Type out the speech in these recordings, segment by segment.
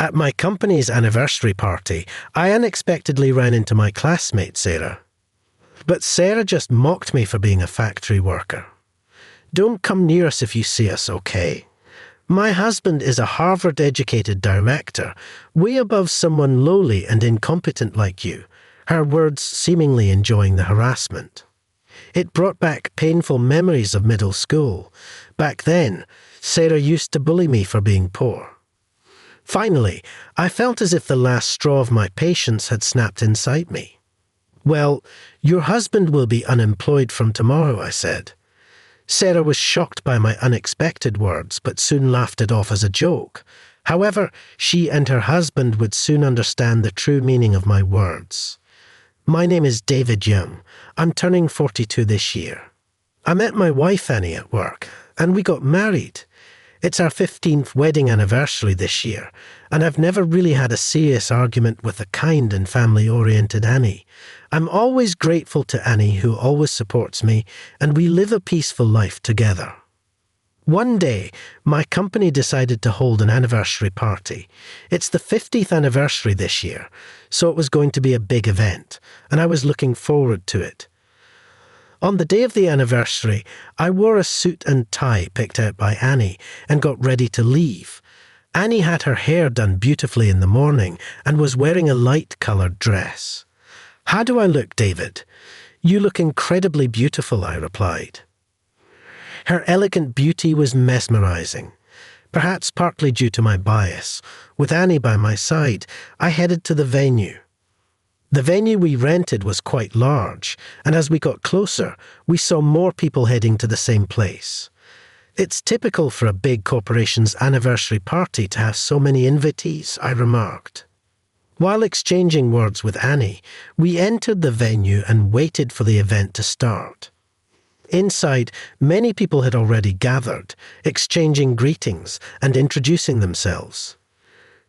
At my company's anniversary party, I unexpectedly ran into my classmate, Sarah. But Sarah just mocked me for being a factory worker. "Don't come near us if you see us, okay? My husband is a Harvard-educated director, way above someone lowly and incompetent like you," her words seemingly enjoying the harassment. It brought back painful memories of middle school. Back then, Sarah used to bully me for being poor. Finally, I felt as if the last straw of my patience had snapped inside me. "Well, your husband will be unemployed from tomorrow," I said. Sarah was shocked by my unexpected words, but soon laughed it off as a joke. However, she and her husband would soon understand the true meaning of my words. "My name is David Young. I'm turning 42 this year. I met my wife Annie at work, and we got married. It's our 15th wedding anniversary this year, and I've never really had a serious argument with a kind and family-oriented Annie. I'm always grateful to Annie, who always supports me, and we live a peaceful life together." One day, my company decided to hold an anniversary party. It's the 50th anniversary this year, so it was going to be a big event, and I was looking forward to it. On the day of the anniversary, I wore a suit and tie picked out by Annie and got ready to leave. Annie had her hair done beautifully in the morning and was wearing a light-coloured dress. "How do I look, David?" "You look incredibly beautiful," I replied. Her elegant beauty was mesmerising. Perhaps partly due to my bias, with Annie by my side, I headed to the venue. The venue we rented was quite large, and as we got closer, we saw more people heading to the same place. "It's typical for a big corporation's anniversary party to have so many invitees," I remarked. While exchanging words with Annie, we entered the venue and waited for the event to start. Inside, many people had already gathered, exchanging greetings and introducing themselves.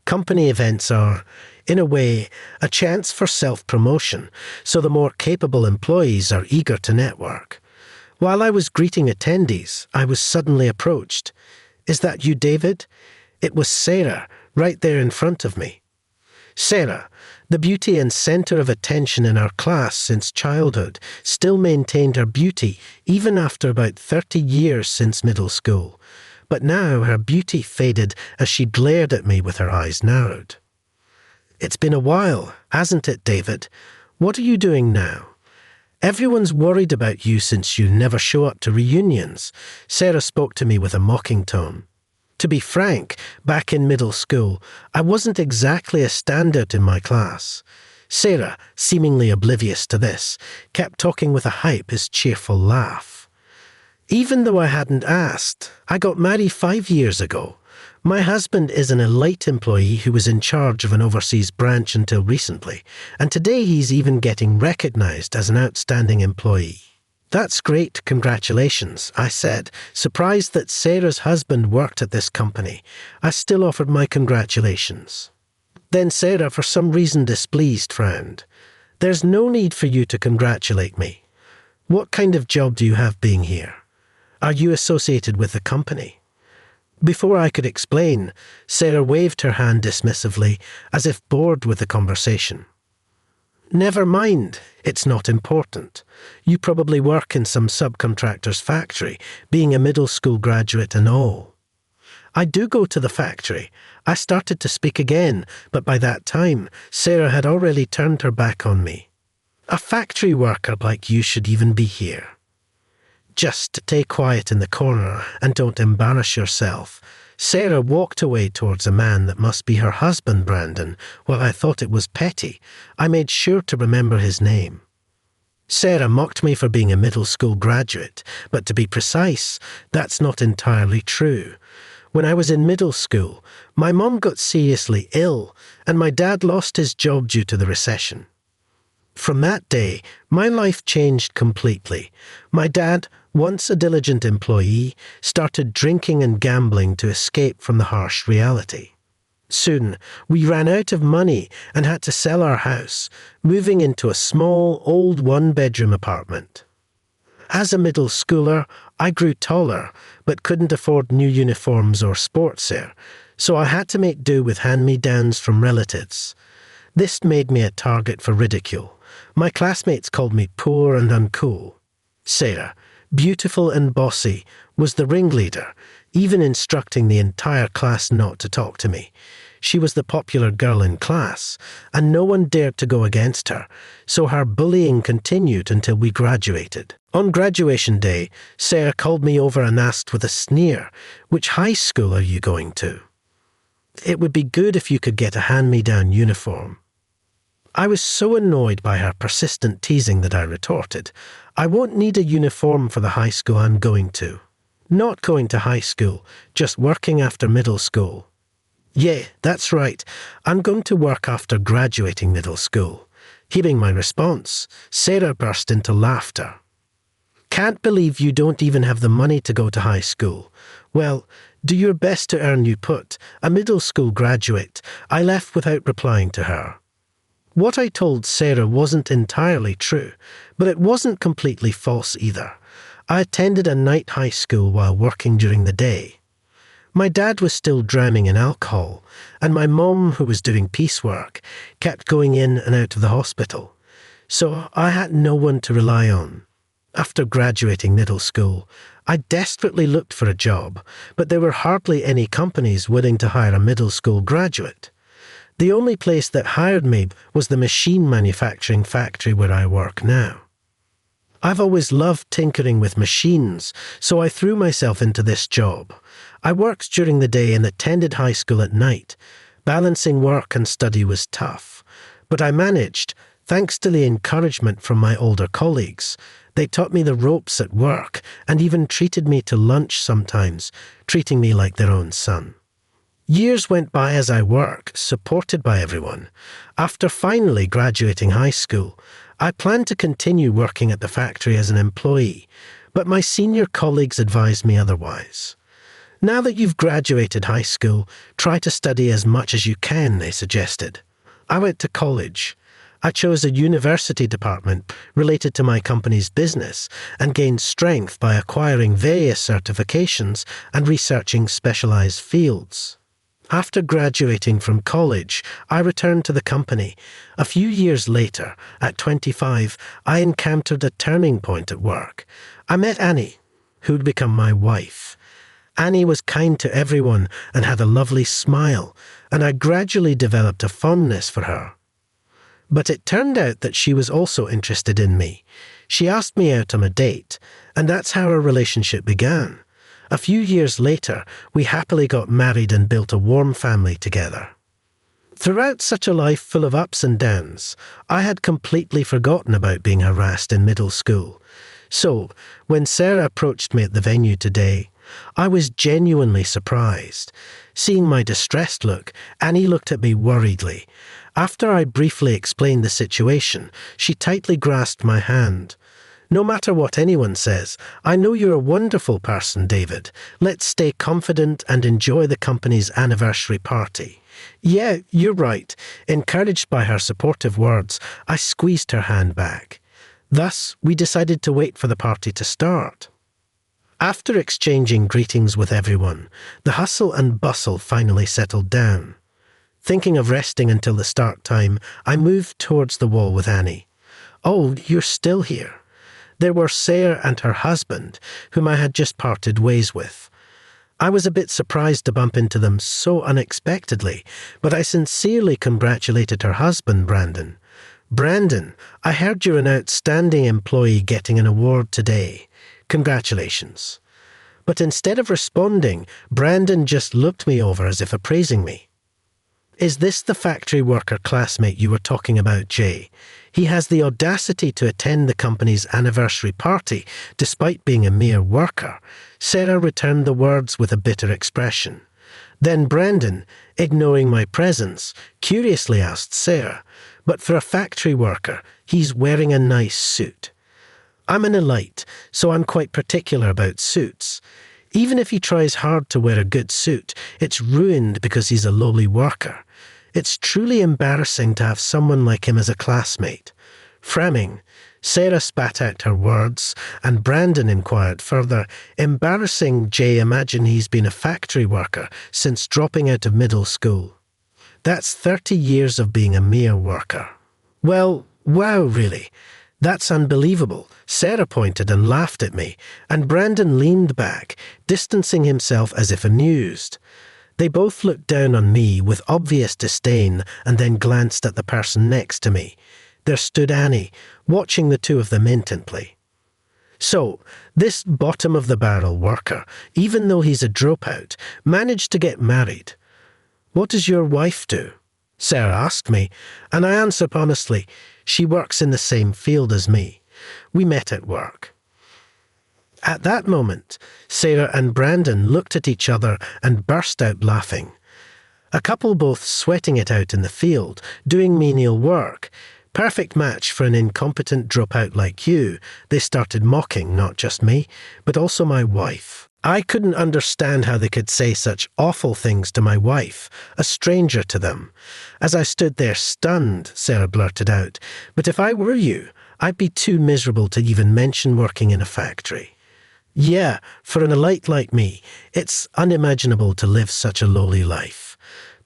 Company events are, in a way, a chance for self-promotion, so the more capable employees are eager to network. While I was greeting attendees, I was suddenly approached. "Is that you, David?" It was Sarah, right there in front of me. Sarah, the beauty and centre of attention in our class since childhood, still maintained her beauty even after about 30 years since middle school. But now her beauty faded as she glared at me with her eyes narrowed. "It's been a while, hasn't it, David? What are you doing now? Everyone's worried about you since you never show up to reunions." Sarah spoke to me with a mocking tone. To be frank, back in middle school, I wasn't exactly a standout in my class. Sarah, seemingly oblivious to this, kept talking with a hype, cheerful laugh. "Even though I hadn't asked, I got married 5 years ago. My husband is an elite employee who was in charge of an overseas branch until recently, and today he's even getting recognised as an outstanding employee." "That's great, congratulations," I said, surprised that Sarah's husband worked at this company. I still offered my congratulations. Then Sarah, for some reason displeased, frowned. "There's no need for you to congratulate me. What kind of job do you have being here? Are you associated with the company?" Before I could explain, Sarah waved her hand dismissively, as if bored with the conversation. "Never mind, it's not important. You probably work in some subcontractor's factory, being a middle school graduate and all." "I do go to the factory." I started to speak again, but by that time, Sarah had already turned her back on me. "A factory worker like you should even be here." "Just stay quiet in the corner and don't embarrass yourself." Sarah walked away towards a man that must be her husband, Brandon. While I thought it was petty, I made sure to remember his name. Sarah mocked me for being a middle school graduate, but to be precise, that's not entirely true. When I was in middle school, my mom got seriously ill, and my dad lost his job due to the recession. From that day, my life changed completely. My dad, once a diligent employee, started drinking and gambling to escape from the harsh reality. Soon, we ran out of money and had to sell our house, moving into a small, old one-bedroom apartment. As a middle schooler, I grew taller, but couldn't afford new uniforms or sportswear, so I had to make do with hand-me-downs from relatives. This made me a target for ridicule. My classmates called me poor and uncool. Sarah, beautiful and bossy, was the ringleader, even instructing the entire class not to talk to me. She was the popular girl in class, and no one dared to go against her, so her bullying continued until we graduated. On graduation day, Sarah called me over and asked with a sneer, "Which high school are you going to?" "It would be good if you could get a hand-me-down uniform." I was so annoyed by her persistent teasing that I retorted, "I won't need a uniform for the high school I'm going to. Not going to high school, just working after middle school." "Yeah, that's right. I'm going to work after graduating middle school." Hearing my response, Sarah burst into laughter. "Can't believe you don't even have the money to go to high school. Well, do your best to earn you put, a middle school graduate." I left without replying to her. What I told Sarah wasn't entirely true, but it wasn't completely false either. I attended a night high school while working during the day. My dad was still drowning in alcohol, and my mom, who was doing piecework, kept going in and out of the hospital. So I had no one to rely on. After graduating middle school, I desperately looked for a job, but there were hardly any companies willing to hire a middle school graduate. The only place that hired me was the machine manufacturing factory where I work now. I've always loved tinkering with machines, so I threw myself into this job. I worked during the day and attended high school at night. Balancing work and study was tough, but I managed, thanks to the encouragement from my older colleagues. They taught me the ropes at work and even treated me to lunch sometimes, treating me like their own son. Years went by as I worked, supported by everyone. After finally graduating high school, I planned to continue working at the factory as an employee, but my senior colleagues advised me otherwise. "Now that you've graduated high school, try to study as much as you can," they suggested. I went to college. I chose a university department related to my company's business and gained strength by acquiring various certifications and researching specialized fields. After graduating from college, I returned to the company. A few years later, at 25, I encountered a turning point at work. I met Annie, who'd become my wife. Annie was kind to everyone and had a lovely smile, and I gradually developed a fondness for her. But it turned out that she was also interested in me. She asked me out on a date, and that's how our relationship began. A few years later, we happily got married and built a warm family together. Throughout such a life full of ups and downs, I had completely forgotten about being harassed in middle school. So, when Sarah approached me at the venue today, I was genuinely surprised. Seeing my distressed look, Annie looked at me worriedly. After I briefly explained the situation, she tightly grasped my hand. "No matter what anyone says, I know you're a wonderful person, David. Let's stay confident and enjoy the company's anniversary party." "Yeah, you're right." Encouraged by her supportive words, I squeezed her hand back. Thus, we decided to wait for the party to start. After exchanging greetings with everyone, the hustle and bustle finally settled down. Thinking of resting until the start time, I moved towards the wall with Annie. "Oh, you're still here." There were Sarah and her husband, whom I had just parted ways with. I was a bit surprised to bump into them so unexpectedly, but I sincerely congratulated her husband, Brandon. "Brandon, I heard you're an outstanding employee getting an award today. Congratulations." But instead of responding, Brandon just looked me over as if appraising me. "Is this the factory worker classmate you were talking about, Jay? He has the audacity to attend the company's anniversary party despite being a mere worker." Sarah returned the words with a bitter expression. Then Brandon, ignoring my presence, curiously asked Sarah, "But for a factory worker, he's wearing a nice suit." I'm an elite, so I'm quite particular about suits. Even if he tries hard to wear a good suit, it's ruined because he's a lowly worker. It's truly embarrassing to have someone like him as a classmate. Frowning, Sarah spat out her words, and Brandon inquired further, "Embarrassing, Jay. Imagine he's been a factory worker since dropping out of middle school. That's 30 years of being a mere worker." "Well, wow, really. That's unbelievable." Sarah pointed and laughed at me, and Brandon leaned back, distancing himself as if amused. They both looked down on me with obvious disdain and then glanced at the person next to me. There stood Annie, watching the two of them intently. "So, this bottom-of-the-barrel worker, even though he's a dropout, managed to get married. What does your wife do?" Sarah asked me, and I answered honestly, "She works in the same field as me. We met at work." At that moment, Sarah and Brandon looked at each other and burst out laughing. A couple both sweating it out in the field, doing menial work. Perfect match for an incompetent dropout like you. They started mocking not just me, but also my wife. I couldn't understand how they could say such awful things to my wife, a stranger to them. As I stood there stunned, Sarah blurted out, "But if I were you, I'd be too miserable to even mention working in a factory." "Yeah, for an elite like me, it's unimaginable to live such a lowly life.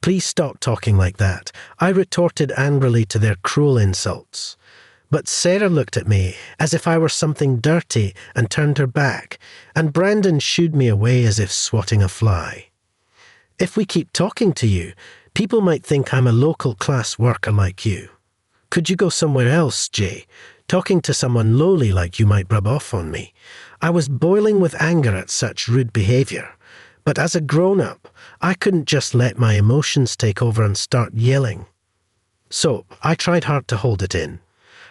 Please stop talking like that," I retorted angrily to their cruel insults. But Sarah looked at me as if I were something dirty and turned her back, and Brandon shooed me away as if swatting a fly. "If we keep talking to you, people might think I'm a local class worker like you. Could you go somewhere else, Jay? Talking to someone lowly like you might rub off on me." I was boiling with anger at such rude behaviour, but as a grown-up, I couldn't just let my emotions take over and start yelling. So I tried hard to hold it in.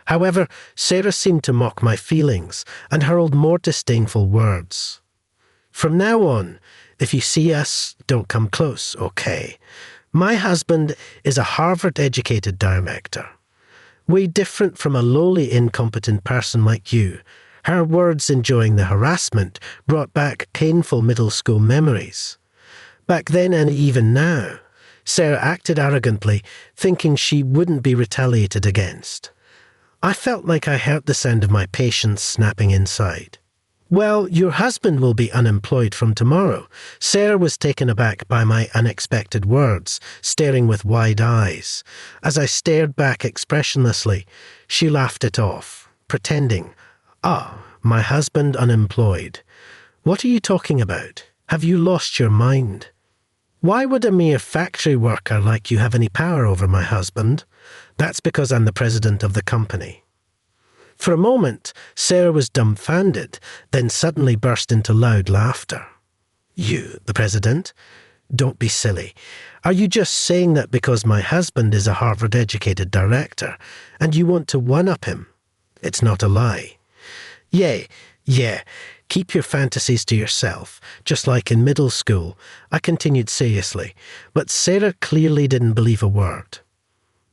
However, Sarah seemed to mock my feelings and hurled more disdainful words. "From now on, if you see us, don't come close, okay? My husband is a Harvard-educated director. Way different from a lowly, incompetent person like you." Her words enjoying the harassment brought back painful middle school memories. Back then and even now, Sarah acted arrogantly, thinking she wouldn't be retaliated against. I felt like I heard the sound of my patience snapping inside. "Well, your husband will be unemployed from tomorrow." Sarah was taken aback by my unexpected words, staring with wide eyes. As I stared back expressionlessly, she laughed it off, pretending, "Ah, my husband unemployed. What are you talking about? Have you lost your mind? Why would a mere factory worker like you have any power over my husband? That's because I'm the president of the company." For a moment, Sarah was dumbfounded, then suddenly burst into loud laughter. "You, the president? Don't be silly. Are you just saying that because my husband is a Harvard-educated director, and you want to one-up him? It's not a lie." Yeah, keep your fantasies to yourself, just like in middle school, I continued seriously, but Sarah clearly didn't believe a word.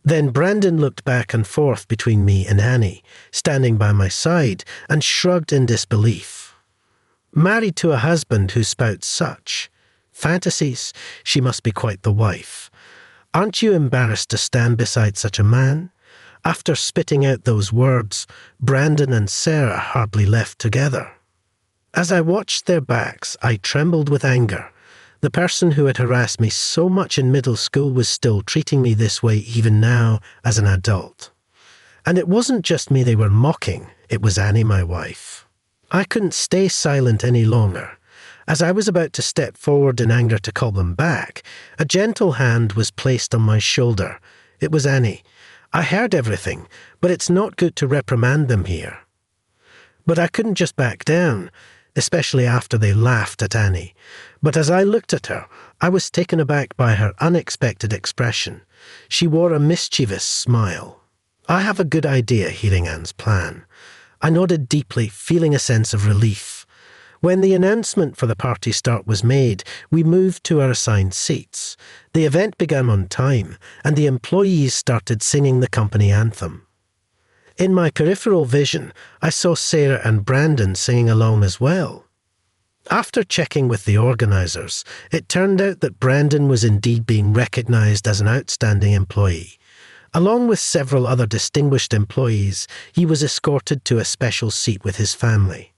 Then Brandon looked back and forth between me and Annie, standing by my side, and shrugged in disbelief. Married to a husband who spouts such fantasies, she must be quite the wife. Aren't you embarrassed to stand beside such a man? After spitting out those words, Brandon and Sarah hardly left together. As I watched their backs, I trembled with anger. The person who had harassed me so much in middle school was still treating me this way even now as an adult. And it wasn't just me they were mocking, it was Annie, my wife. I couldn't stay silent any longer. As I was about to step forward in anger to call them back, a gentle hand was placed on my shoulder. It was Annie. I heard everything, but it's not good to reprimand them here. But I couldn't just back down, especially after they laughed at Annie. But as I looked at her, I was taken aback by her unexpected expression. She wore a mischievous smile. I have a good idea hearing Anne's plan. I nodded deeply, feeling a sense of relief. When the announcement for the party start was made, we moved to our assigned seats. The event began on time, and the employees started singing the company anthem. In my peripheral vision, I saw Sarah and Brandon singing along as well. After checking with the organisers, it turned out that Brandon was indeed being recognised as an outstanding employee. Along with several other distinguished employees, he was escorted to a special seat with his family.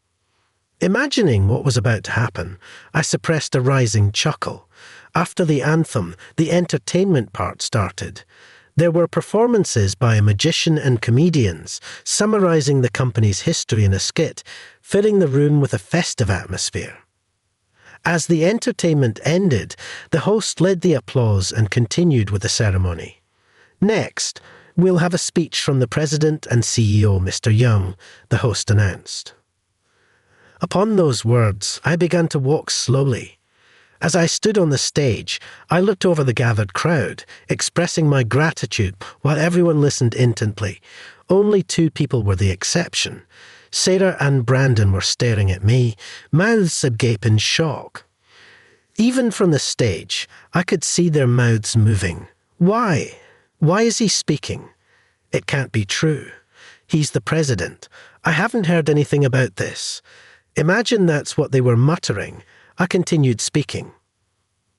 Imagining what was about to happen, I suppressed a rising chuckle. After the anthem, the entertainment part started. There were performances by a magician and comedians, summarizing the company's history in a skit, filling the room with a festive atmosphere. As the entertainment ended, the host led the applause and continued with the ceremony. Next, we'll have a speech from the President and CEO, Mr. Young, the host announced. Upon those words, I began to walk slowly. As I stood on the stage, I looked over the gathered crowd, expressing my gratitude while everyone listened intently. Only 2 people were the exception. Sarah and Brandon were staring at me, mouths agape in shock. Even from the stage, I could see their mouths moving. Why? Why is he speaking? It can't be true. He's the president. I haven't heard anything about this. Imagine that's what they were muttering. I continued speaking.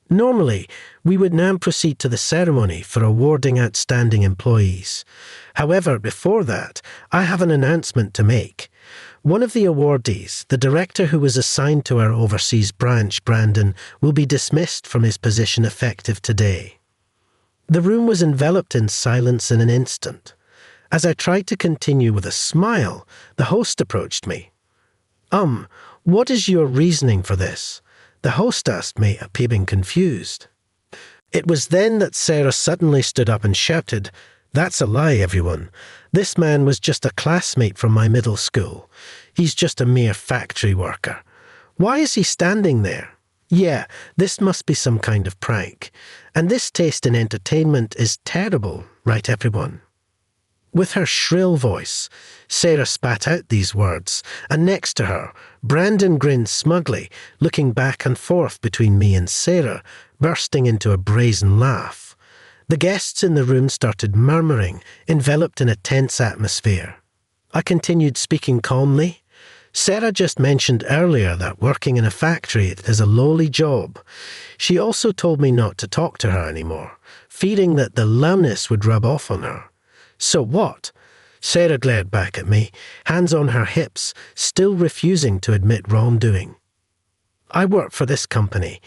Normally, we would now proceed to the ceremony for awarding outstanding employees. However, before that, I have an announcement to make. One of the awardees, the director who was assigned to our overseas branch, Brandon, will be dismissed from his position effective today. The room was enveloped in silence in an instant. As I tried to continue with a smile, the host approached me. What is your reasoning for this? The host asked me, appearing confused. It was then that Sarah suddenly stood up and shouted, "That's a lie, everyone. This man was just a classmate from my middle school. He's just a mere factory worker. Why is he standing there? Yeah, this must be some kind of prank. And this taste in entertainment is terrible, right, everyone?" With her shrill voice, Sarah spat out these words, and next to her, Brandon grinned smugly, looking back and forth between me and Sarah, bursting into a brazen laugh. The guests in the room started murmuring, enveloped in a tense atmosphere. I continued speaking calmly. Sarah just mentioned earlier that working in a factory is a lowly job. She also told me not to talk to her anymore, fearing that the lowness would rub off on her. So what? Sarah glared back at me, hands on her hips, still refusing to admit wrongdoing. I work for this company.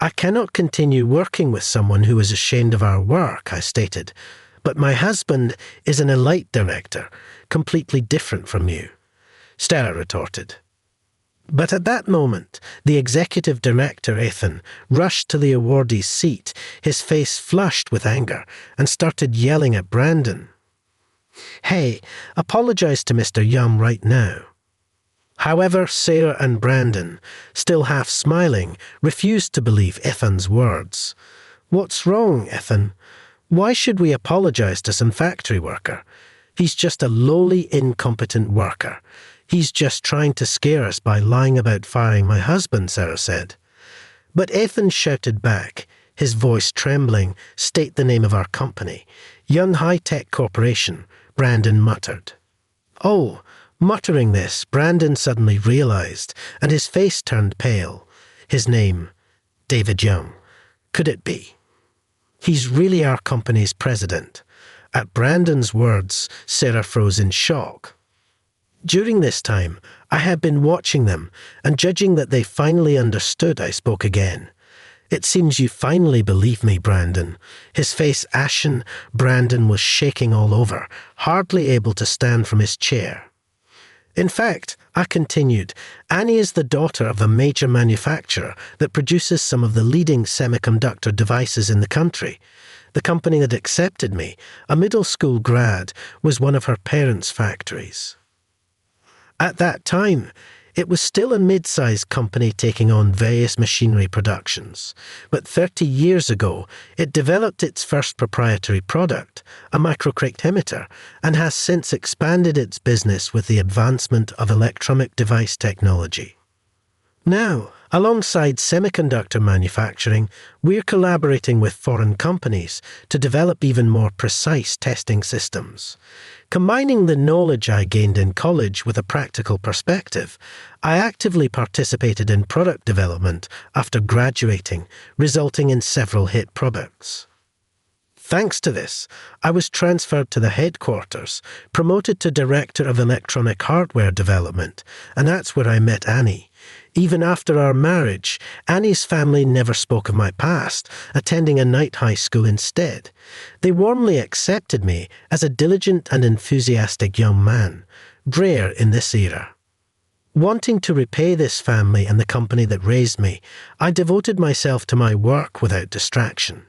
I cannot continue working with someone who is ashamed of our work, I stated. But my husband is an elite director, completely different from you, Sarah retorted. But at that moment, the executive director, Ethan, rushed to the awardee's seat, his face flushed with anger, and started yelling at Brandon. "Hey, apologize to Mr. Young right now." However, Sarah and Brandon, still half smiling, refused to believe Ethan's words. "What's wrong, Ethan? Why should we apologize to some factory worker? He's just a lowly, incompetent worker. He's just trying to scare us by lying about firing my husband," Sarah said. But Ethan shouted back, his voice trembling, "State the name of our company." "Young High-Tech Corporation," Brandon muttered. Oh, muttering this, Brandon suddenly realized, and his face turned pale. His name, David Young. Could it be? He's really our company's president. At Brandon's words, Sarah froze in shock. During this time, I had been watching them, and judging that they finally understood, I spoke again. "It seems you finally believe me, Brandon." His face ashen, Brandon was shaking all over, hardly able to stand from his chair. "In fact," I continued, "Annie is the daughter of a major manufacturer that produces some of the leading semiconductor devices in the country. The company that accepted me, a middle school grad, was one of her parents' factories." At that time, it was still a mid-sized company taking on various machinery productions, but 30 years ago, it developed its first proprietary product, a microcryptometer, and has since expanded its business with the advancement of electronic device technology. Now, alongside semiconductor manufacturing, we're collaborating with foreign companies to develop even more precise testing systems. Combining the knowledge I gained in college with a practical perspective, I actively participated in product development after graduating, resulting in several hit products. Thanks to this, I was transferred to the headquarters, promoted to Director of Electronic Hardware Development, and that's where I met Annie. Even after our marriage, Annie's family never spoke of my past, attending a night high school instead. They warmly accepted me as a diligent and enthusiastic young man, rare in this era. Wanting to repay this family and the company that raised me, I devoted myself to my work without distraction.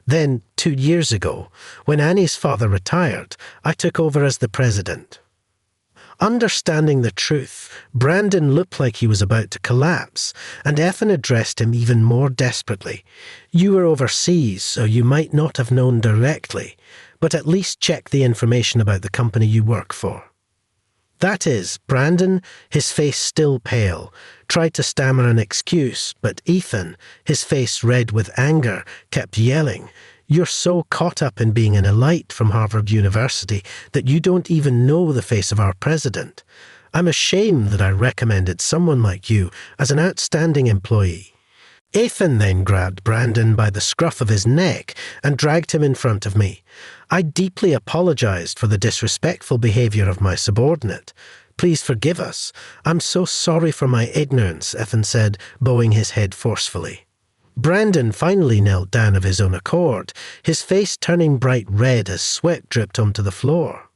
Then, 2 years ago, when Annie's father retired, I took over as the president. Understanding the truth, Brandon looked like he was about to collapse, and Ethan addressed him even more desperately. You were overseas, so you might not have known directly, but at least check the information about the company you work for. That is, Brandon, his face still pale, tried to stammer an excuse, but Ethan, his face red with anger, kept yelling, "You're so caught up in being an elite from Harvard University that you don't even know the face of our president. I'm ashamed that I recommended someone like you as an outstanding employee." Ethan then grabbed Brandon by the scruff of his neck and dragged him in front of me. I deeply apologized for the disrespectful behavior of my subordinate. "Please forgive us. I'm so sorry for my ignorance," Ethan said, bowing his head forcefully. Brandon finally knelt down of his own accord, his face turning bright red as sweat dripped onto the floor.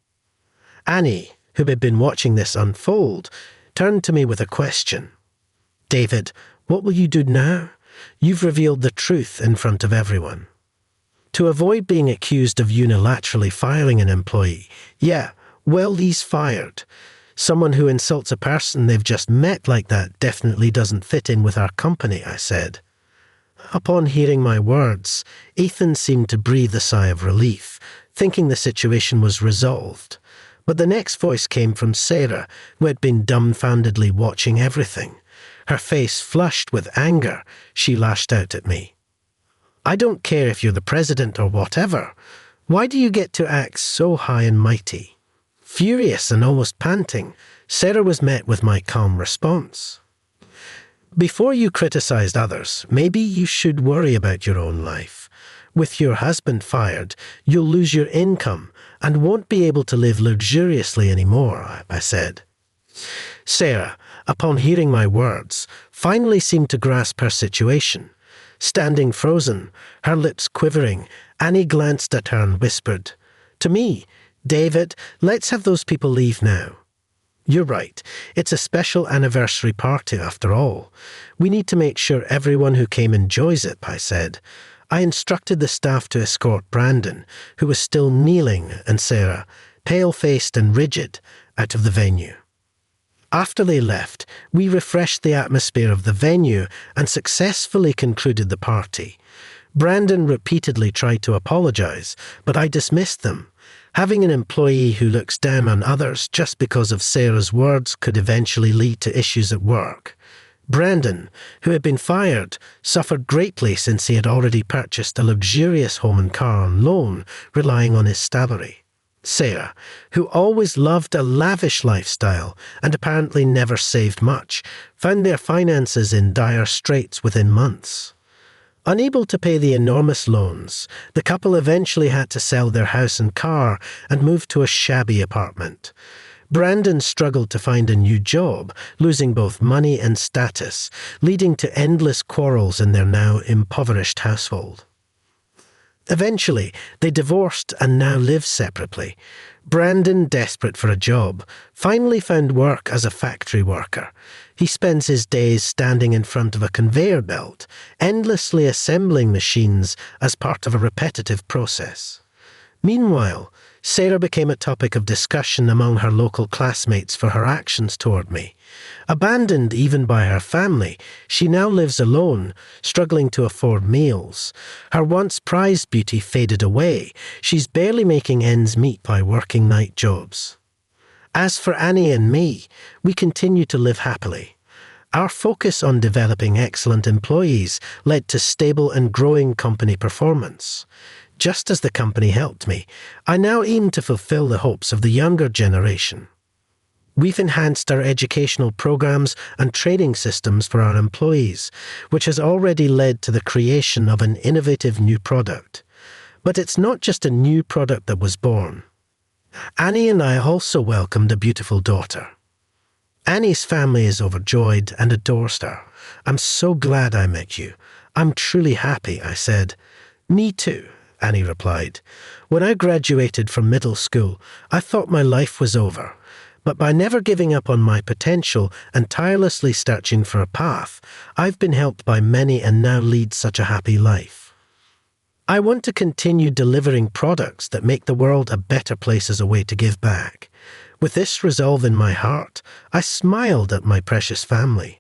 Annie, who had been watching this unfold, turned to me with a question. "David, what will you do now? You've revealed the truth in front of everyone." To avoid being accused of unilaterally firing an employee, yeah, well, he's fired. Someone who insults a person they've just met like that definitely doesn't fit in with our company, I said. Upon hearing my words, Ethan seemed to breathe a sigh of relief, thinking the situation was resolved. But the next voice came from Sarah, who had been dumbfoundedly watching everything. Her face flushed with anger, she lashed out at me. "I don't care if you're the president or whatever. Why do you get to act so high and mighty?" Furious and almost panting, Sarah was met with my calm response. "Before you criticized others, maybe you should worry about your own life. With your husband fired, you'll lose your income and won't be able to live luxuriously anymore," I said. Sarah, upon hearing my words, finally seemed to grasp her situation. Standing frozen, her lips quivering, Annie glanced at her and whispered, "To me, David, let's have those people leave now." "You're right. It's a special anniversary party after all. We need to make sure everyone who came enjoys it," I said. I instructed the staff to escort Brandon, who was still kneeling, and Sarah, pale-faced and rigid, out of the venue. After they left, we refreshed the atmosphere of the venue and successfully concluded the party. Brandon repeatedly tried to apologize, but I dismissed them. Having an employee who looks down on others just because of Sarah's words could eventually lead to issues at work. Brandon, who had been fired, suffered greatly since he had already purchased a luxurious home and car on loan, relying on his salary. Sarah, who always loved a lavish lifestyle and apparently never saved much, found their finances in dire straits within months. Unable to pay the enormous loans, the couple eventually had to sell their house and car and move to a shabby apartment. Brandon struggled to find a new job, losing both money and status, leading to endless quarrels in their now impoverished household. Eventually, they divorced and now live separately. Brandon, desperate for a job, finally found work as a factory worker. He spends his days standing in front of a conveyor belt, endlessly assembling machines as part of a repetitive process. Meanwhile, Sarah became a topic of discussion among her local classmates for her actions toward me. Abandoned even by her family, she now lives alone, struggling to afford meals. Her once prized beauty faded away. She's barely making ends meet by working night jobs. As for Annie and me, we continue to live happily. Our focus on developing excellent employees led to stable and growing company performance. Just as the company helped me, I now aim to fulfill the hopes of the younger generation. We've enhanced our educational programs and training systems for our employees, which has already led to the creation of an innovative new product. But it's not just a new product that was born. Annie and I also welcomed a beautiful daughter. Annie's family is overjoyed and adores her. I'm so glad I met you. I'm truly happy, I said. Me too, Annie replied. When I graduated from middle school, I thought my life was over. But by never giving up on my potential and tirelessly searching for a path, I've been helped by many and now lead such a happy life. I want to continue delivering products that make the world a better place as a way to give back. With this resolve in my heart, I smiled at my precious family.